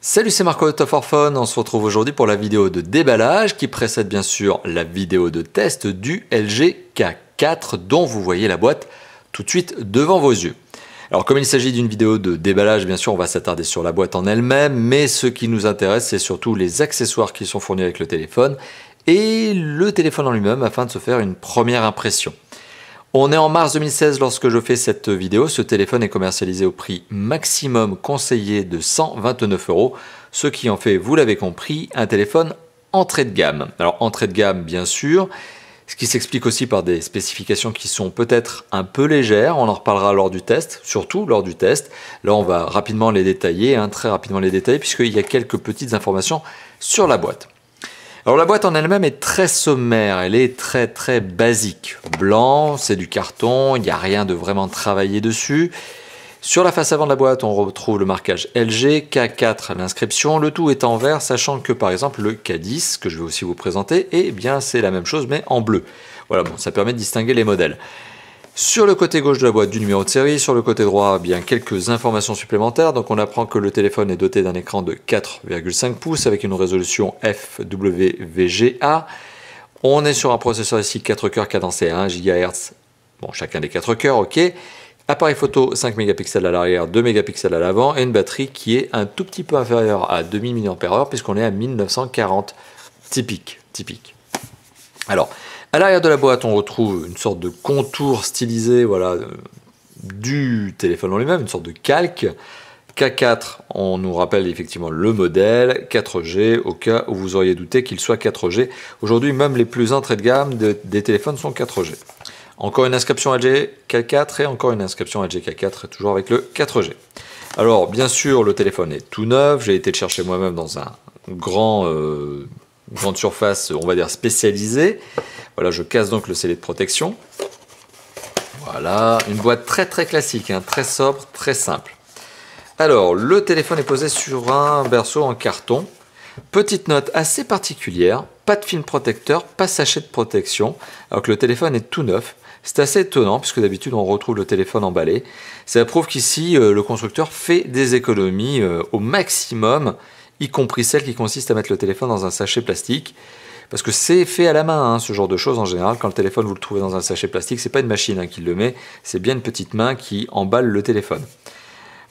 Salut, c'est Marco de Top for Fun. On se retrouve aujourd'hui pour la vidéo de déballage qui précède bien sûr la vidéo de test du LG K4 dont vous voyez la boîte tout de suite devant vos yeux. Alors comme il s'agit d'une vidéo de déballage, bien sûr on va s'attarder sur la boîte en elle-même, mais ce qui nous intéresse c'est surtout les accessoires qui sont fournis avec le téléphone et le téléphone en lui-même afin de se faire une première impression. On est en mars 2016 lorsque je fais cette vidéo. Ce téléphone est commercialisé au prix maximum conseillé de 129 €, ce qui en fait, vous l'avez compris, un téléphone entrée de gamme. Alors entrée de gamme bien sûr, ce qui s'explique aussi par des spécifications qui sont peut-être un peu légères. On en reparlera lors du test, surtout lors du test. Là on va rapidement les détailler, très rapidement les détailler, puisqu'il y a quelques petites informations sur la boîte. Alors la boîte en elle-même est très sommaire, elle est très basique. Blanc, c'est du carton, il n'y a rien de vraiment travaillé dessus. Sur la face avant de la boîte, on retrouve le marquage LG, K4, l'inscription. Le tout est en vert, sachant que par exemple le K10, que je vais aussi vous présenter, eh bien c'est la même chose mais en bleu. Voilà, bon, ça permet de distinguer les modèles. Sur le côté gauche de la boîte, du numéro de série. Sur le côté droit, bien quelques informations supplémentaires. Donc on apprend que le téléphone est doté d'un écran de 4,5 pouces avec une résolution FWVGA. On est sur un processeur ici 4 cœurs cadencé à 1 GHz. Bon, chacun des 4 cœurs, ok. Appareil photo 5 mégapixels à l'arrière, 2 mégapixels à l'avant et une batterie qui est un tout petit peu inférieure à 2000 mAh puisqu'on est à 1940. Typique. Alors, à l'arrière de la boîte, on retrouve une sorte de contour stylisé, voilà, du téléphone en lui-même, une sorte de calque. K4, on nous rappelle effectivement le modèle, 4G, au cas où vous auriez douté qu'il soit 4G. Aujourd'hui, même les plus entrées de gamme des téléphones sont 4G. Encore une inscription LG K4 et encore une inscription LG K4, toujours avec le 4G. Alors, bien sûr, le téléphone est tout neuf. J'ai été le chercher moi-même dans un grande surface, on va dire spécialisée. Voilà, je casse donc le scellé de protection. Voilà, une boîte très classique, très sobre, très simple. Alors, le téléphone est posé sur un berceau en carton. Petite note assez particulière, pas de film protecteur, pas sachet de protection, alors que le téléphone est tout neuf. C'est assez étonnant, puisque d'habitude on retrouve le téléphone emballé. Ça prouve qu'ici, le constructeur fait des économies au maximum, y compris celle qui consiste à mettre le téléphone dans un sachet plastique. Parce que c'est fait à la main, ce genre de choses en général. Quand le téléphone vous le trouvez dans un sachet plastique, c'est pas une machine qui le met, c'est bien une petite main qui emballe le téléphone.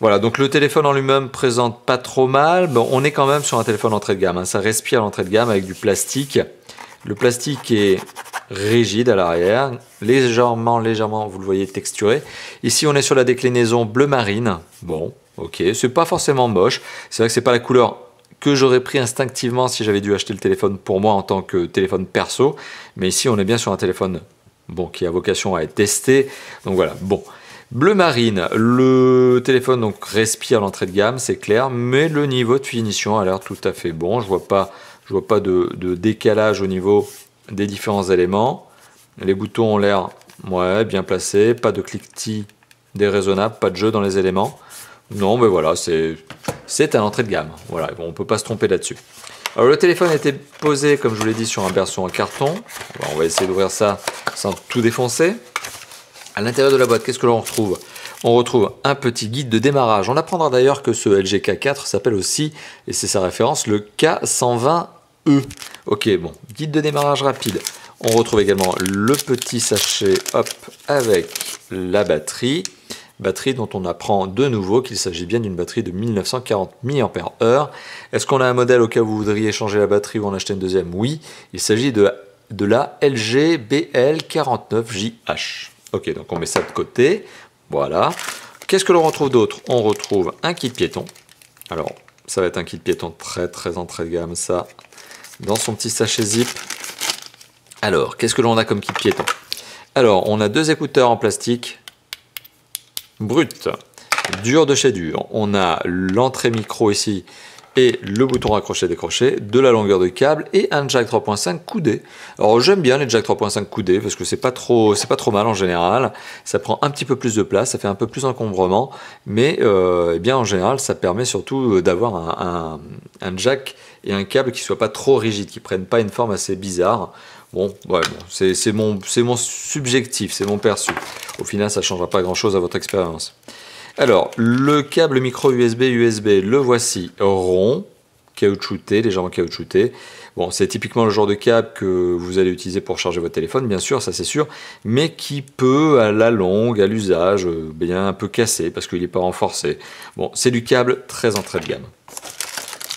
Voilà, donc le téléphone en lui-même présente pas trop mal. Bon, on est quand même sur un téléphone entrée de gamme, ça respire l'entrée de gamme avec du plastique. Le plastique est rigide à l'arrière, légèrement, vous le voyez, texturé. Ici, on est sur la déclinaison bleu marine. Bon, ok, c'est pas forcément moche. C'est vrai que c'est pas la couleur que j'aurais pris instinctivement si j'avais dû acheter le téléphone pour moi en tant que téléphone perso. Mais ici, on est bien sur un téléphone qui a vocation à être testé. Donc voilà, bon. Bleu marine, le téléphone donc respire l'entrée de gamme, c'est clair, mais le niveau de finition a l'air tout à fait bon. Je vois pas de décalage au niveau des différents éléments. Les boutons ont l'air bien placés, pas de cliquetis déraisonnable, pas de jeu dans les éléments. Non, mais voilà, c'est à l'entrée de gamme. Voilà, on ne peut pas se tromper là-dessus. Alors le téléphone était posé, comme je vous l'ai dit, sur un berceau en carton. Alors, on va essayer d'ouvrir ça sans tout défoncer. À l'intérieur de la boîte, qu'est-ce que l'on retrouve? On retrouve un petit guide de démarrage. On apprendra d'ailleurs que ce LG K4 s'appelle aussi, et c'est sa référence, le K120E. Ok, bon, guide de démarrage rapide. On retrouve également le petit sachet avec la batterie. Batterie dont on apprend de nouveau qu'il s'agit bien d'une batterie de 1940 mAh. Est-ce qu'on a un modèle au cas où vous voudriez changer la batterie ou en acheter une deuxième? Oui, il s'agit de la LG BL49JH. Ok, donc on met ça de côté. Voilà. Qu'est-ce que l'on retrouve d'autre? On retrouve un kit piéton. Alors, ça va être un kit piéton très entrée de gamme, ça, dans son petit sachet zip. Alors, qu'est-ce que l'on a comme kit piéton? Alors, on a deux écouteurs en plastique brut, dur de chez dur. On a l'entrée micro ici et le bouton raccrocher-décrocher, de la longueur de câble et un jack 3.5 coudé. Alors j'aime bien les jack 3.5 coudés parce que c'est pas trop mal en général. Ça prend un petit peu plus de place, ça fait un peu plus d'encombrement, mais eh bien en général ça permet surtout d'avoir un jack et un câble qui ne soient pas trop rigides, qui ne prennent pas une forme assez bizarre. Bon, c'est mon subjectif, c'est mon perçu. Au final, ça ne changera pas grand-chose à votre expérience. Alors, le câble micro USB, le voici rond, caoutchouté, légèrement caoutchouté. Bon, c'est typiquement le genre de câble que vous allez utiliser pour charger votre téléphone, bien sûr, ça c'est sûr, mais qui peut, à la longue, à l'usage, bien un peu casser parce qu'il n'est pas renforcé. Bon, c'est du câble très entrée de gamme.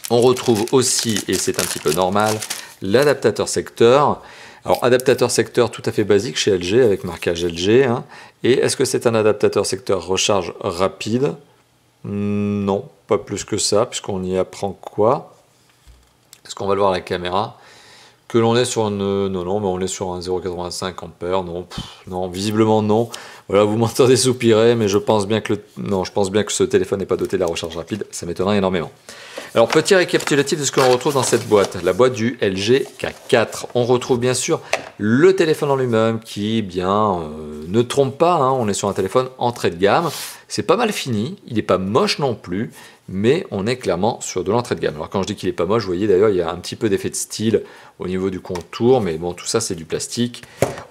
On retrouve aussi, et c'est un petit peu normal, l'adaptateur secteur. Alors, adaptateur secteur tout à fait basique chez LG, avec marquage LG. Hein. Et est-ce que c'est un adaptateur secteur recharge rapide? Non, pas plus que ça, puisqu'on y apprend quoi? Est-ce qu'on va le voir à la caméra? Que l'on est sur une... Non, mais on est sur un 0,85 ampères. Non, non, visiblement non. Voilà, vous m'entendez soupirer, mais je pense bien que je pense bien que ce téléphone n'est pas doté de la recharge rapide. Ça m'étonnerait énormément. Alors, petit récapitulatif de ce que l'on retrouve dans cette boîte. La boîte du LG K4. On retrouve bien sûr le téléphone en lui-même qui, ne trompe pas. Hein, on est sur un téléphone entrée de gamme. C'est pas mal fini. Il n'est pas moche non plus. Mais on est clairement sur de l'entrée de gamme. Alors quand je dis qu'il n'est pas moche, vous voyez d'ailleurs, il y a un petit peu d'effet de style au niveau du contour. Mais bon, tout ça, c'est du plastique.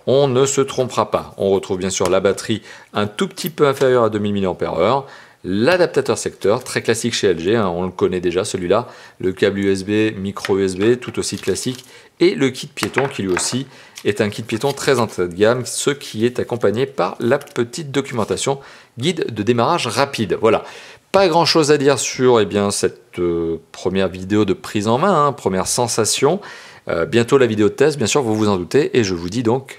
On ne se trompera pas. On retrouve bien sûr la batterie un tout petit peu inférieure à 2000 mAh. L'adaptateur secteur, très classique chez LG, hein, on le connaît déjà celui-là, le câble USB, micro USB, tout aussi classique, et le kit piéton qui lui aussi est un kit piéton très entrée de gamme, ce qui est accompagné par la petite documentation guide de démarrage rapide. Voilà, pas grand chose à dire sur cette première vidéo de prise en main, hein, première sensation. Bientôt la vidéo de test, bien sûr, vous vous en doutez, et je vous dis donc,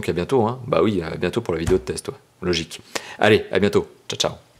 à bientôt. Hein. Bah oui, à bientôt pour la vidéo de test, ouais. Logique. Allez, à bientôt. Ciao, ciao.